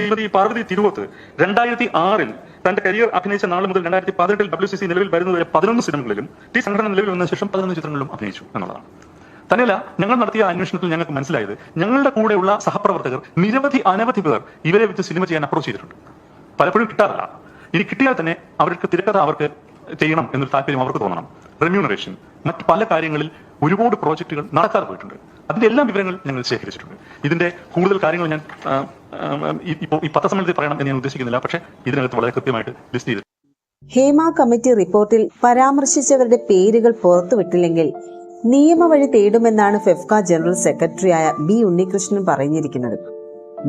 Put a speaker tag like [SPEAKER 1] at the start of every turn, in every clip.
[SPEAKER 1] ശ്രീമതി പാർവതി തിരുവോത്ത് 2006 തന്റെ കരിയർ അഭിനയിച്ച നാൾ മുതൽ 2018 WCC നിലവിൽ വരുന്നതുവരെ 11 സിനിമകളിലും ടി സംഘടന നിലവിൽ വന്ന ശേഷം 11 ചിത്രങ്ങളിലും അഭിനയിച്ചു എന്നുള്ളതാണ്. തന്നെയല്ല, ഞങ്ങൾ നടത്തിയ അന്വേഷണത്തിൽ ഞങ്ങൾക്ക് മനസ്സിലായത് ഞങ്ങളുടെ കൂടെയുള്ള സഹപ്രവർത്തകർ അനവധി പേർ ഇവരെ വെച്ച് സിനിമ ചെയ്യാൻ അപ്രോച്ച് ചെയ്തിട്ടുണ്ട്. പലപ്പോഴും കിട്ടാറില്ല. ഇനി കിട്ടിയാൽ തന്നെ അവർക്ക് തിരക്കഥ അവർക്ക് ചെയ്യണം എന്നൊരു താല്പര്യം അവർക്ക് തോന്നണം. റെമ്യൂണറേഷൻ, മറ്റ് പല കാര്യങ്ങളിൽ ഒരുപാട് പ്രോജക്റ്റുകൾ നടക്കാതെ പോയിട്ടുണ്ട്. അതിന്റെ എല്ലാ വിവരങ്ങൾ ഞങ്ങൾ ശേഖരിച്ചിട്ടുണ്ട്. ഇതിന്റെ കൂടുതൽ കാര്യങ്ങൾ ഞാൻ ഇപ്പോൾ ഈ പത്രസമ്മേളനത്തിൽ പറയണം എന്ന് ഞാൻ ഉദ്ദേശിക്കുന്നില്ല. പക്ഷേ ഇതിനകത്ത് വളരെ കൃത്യമായിട്ട് ലിസ്റ്റ് ചെയ്തു.
[SPEAKER 2] ഹേമ കമ്മിറ്റി റിപ്പോർട്ടിൽ പരാമർശിച്ചവരുടെ പേരുകൾ പുറത്തുവിട്ടില്ലെങ്കിൽ നിയമവഴി തേടുമെന്നാണ് ഫെഫ്ക ജനറൽ സെക്രട്ടറിയായ ബി ഉണ്ണികൃഷ്ണൻ പറഞ്ഞിരിക്കുന്നത്.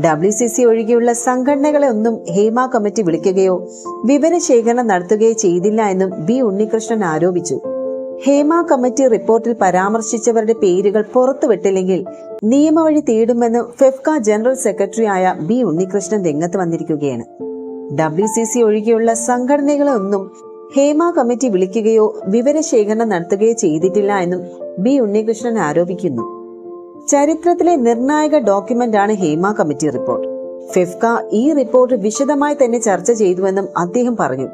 [SPEAKER 2] WCC ഒഴികെയുള്ള സംഘടനകളെ ഒന്നും ഹേമ കമ്മിറ്റി വിളിക്കുകയോ വിവരശേഖരണം നടത്തുകയോ ചെയ്തില്ല എന്നും ബി ഉണ്ണികൃഷ്ണൻ ആരോപിച്ചു. ഹേമ കമ്മിറ്റി റിപ്പോർട്ടിൽ പരാമർശിച്ചവരുടെ പേരുകൾ പുറത്തുവിട്ടില്ലെങ്കിൽ നിയമവഴി തേടുമെന്ന് ഫെഫ്ക ജനറൽ സെക്രട്ടറിയായ ബി ഉണ്ണികൃഷ്ണൻ രംഗത്ത് വന്നിരിക്കുകയാണ്. WCC ഒഴികെയുള്ള സംഘടനകളെ ഒന്നും ഹേമ കമ്മിറ്റി വിളിക്കുകയോ വിവരശേഖരണം നടത്തുകയോ ചെയ്തിട്ടില്ല എന്നും ബി ഉണ്ണികൃഷ്ണൻ ആരോപിക്കുന്നു. ചരിത്രത്തിലെ നിർണായക ഡോക്യുമെന്റാണ് ഹേമ കമ്മിറ്റി റിപ്പോർട്ട്. ഫെഫ്ക ഈ റിപ്പോർട്ട് വിശദമായി തന്നെ ചർച്ച ചെയ്തുവെന്നും അദ്ദേഹം പറഞ്ഞു.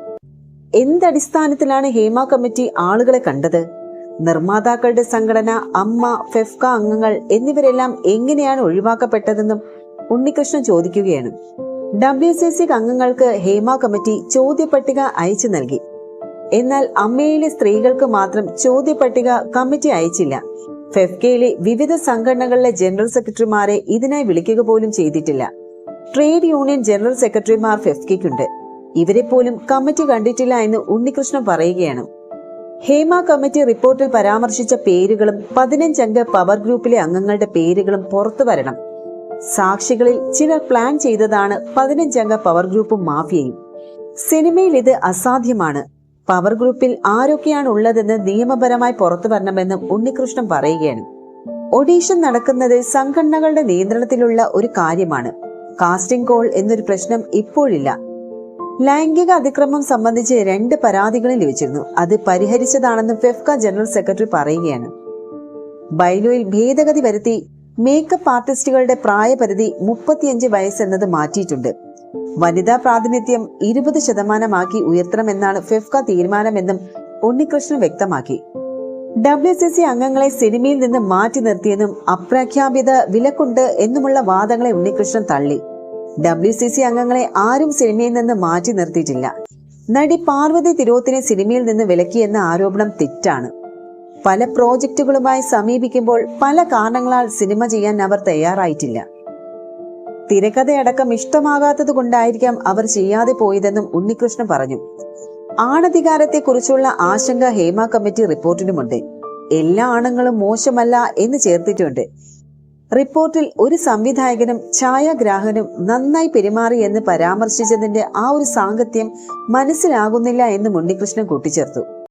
[SPEAKER 2] എന്തടിസ്ഥാനത്തിലാണ് ഹേമ കമ്മിറ്റി ആളുകളെ കണ്ടത്? നിർമ്മാതാക്കളുടെ സംഘടന, അമ്മ, ഫെഫ്ക അംഗങ്ങൾ എന്നിവരെല്ലാം എങ്ങനെയാണ് ഒഴിവാക്കപ്പെട്ടതെന്നും ഉണ്ണികൃഷ്ണൻ ചോദിക്കുകയാണ്. WCC അംഗങ്ങൾക്ക് ഹേമ കമ്മിറ്റി ചോദ്യപട്ടിക അയച്ചു നൽകി. എന്നാൽ അമ്മയിലെ സ്ത്രീകൾക്ക് മാത്രം ചോദ്യപട്ടിക കമ്മിറ്റി അയച്ചില്ല. ഫെഫ്കയിലെ വിവിധ സംഘടനകളിലെ ജനറൽ സെക്രട്ടറിമാരെ ഇതിനായി വിളിക്കുക പോലും ചെയ്തിട്ടില്ല. ട്രേഡ് യൂണിയൻ ജനറൽ സെക്രട്ടറിമാർ ഫെഫ്കയ്ക്കുണ്ട്. ഇവരെ പോലും കമ്മിറ്റി കണ്ടിട്ടില്ല എന്ന് ഉണ്ണികൃഷ്ണൻ പറയുകയാണ്. ഹേമ കമ്മിറ്റി റിപ്പോർട്ടിൽ പരാമർശിച്ച പേരുകളും 15 അംഗ പവർ ഗ്രൂപ്പിലെ അംഗങ്ങളുടെ പേരുകളും പുറത്തു വരണം. സാക്ഷികളിൽ ചിലർ പ്ലാൻ ചെയ്തതാണ് 15 അംഗ പവർ ഗ്രൂപ്പും മാഫിയയും. സിനിമയിൽ ഇത് അസാധ്യമാണ്. പവർ ഗ്രൂപ്പിൽ ആരൊക്കെയാണ് ഉള്ളതെന്ന് നിയമപരമായി പുറത്തു വരണമെന്നും ഉണ്ണികൃഷ്ണൻ പറയുകയാണ്. ഓഡീഷൻ നടക്കുന്നത് സംഘടനകളുടെ നിയന്ത്രണത്തിലുള്ള ഒരു കാര്യമാണ്. കാസ്റ്റിംഗ് കോൾ എന്നൊരു പ്രശ്നം ഇപ്പോഴില്ല. ലൈംഗിക അതിക്രമം സംബന്ധിച്ച് 2 പരാതികൾ ലഭിച്ചിരുന്നു. അത് പരിഹരിച്ചതാണെന്ന് ഫെഫ്ക ജനറൽ സെക്രട്ടറി പറയുകയാണ്. ബൈലോയിൽ ഭേദഗതി വരുത്തി മേക്കപ്പ് ആർട്ടിസ്റ്റുകളുടെ പ്രായപരിധി 35 വയസ്സെന്നത് മാറ്റിയിട്ടുണ്ട്. വനിതാ പ്രാതിനിധ്യം 20% ഉയർത്തണമെന്നാണ് ഫെഫ്ക തീരുമാനമെന്നും ഉണ്ണികൃഷ്ണൻ വ്യക്തമാക്കി. WCC അംഗങ്ങളെ സിനിമയിൽ നിന്ന് മാറ്റി നിർത്തിയെന്നും അപ്രഖ്യാപിത വിലക്കുണ്ട് എന്നുമുള്ള വാദങ്ങളെ ഉണ്ണികൃഷ്ണൻ തള്ളി. WCC അംഗങ്ങളെ ആരും സിനിമയിൽ നിന്ന് മാറ്റി നിർത്തിയിട്ടില്ല. നടി പാർവതി തിരുവോത്തിനെ സിനിമയിൽ നിന്ന് വിലക്കിയെന്ന ആരോപണം തെറ്റാണ്. പല പ്രോജക്റ്റുകളുമായി സമീപിക്കുമ്പോൾ പല കാരണങ്ങളാൽ സിനിമ ചെയ്യാൻ അവർ തയ്യാറായിട്ടില്ല. തിരക്കഥയടക്കം ഇഷ്ടമാകാത്തത് കൊണ്ടായിരിക്കാം അവർ ചെയ്യാതെ പോയതെന്നും ഉണ്ണികൃഷ്ണൻ പറഞ്ഞു. ആണധികാരത്തെക്കുറിച്ചുള്ള ആശങ്ക ഹേമ കമ്മിറ്റി റിപ്പോർട്ടിനുമുണ്ട്. എല്ലാ ആണുങ്ങളും മോശമല്ല എന്ന് ചേർത്തിട്ടുണ്ട്. റിപ്പോർട്ടിൽ ഒരു സംവിധായകനും ഛായാഗ്രാഹകനും നന്നായി പെരുമാറി എന്ന് പരാമർശിച്ചതിന്റെ ആ ഒരു സാങ്കത്യം മനസ്സിലാകുന്നില്ല എന്നും ഉണ്ണികൃഷ്ണൻ കൂട്ടിച്ചേർത്തു.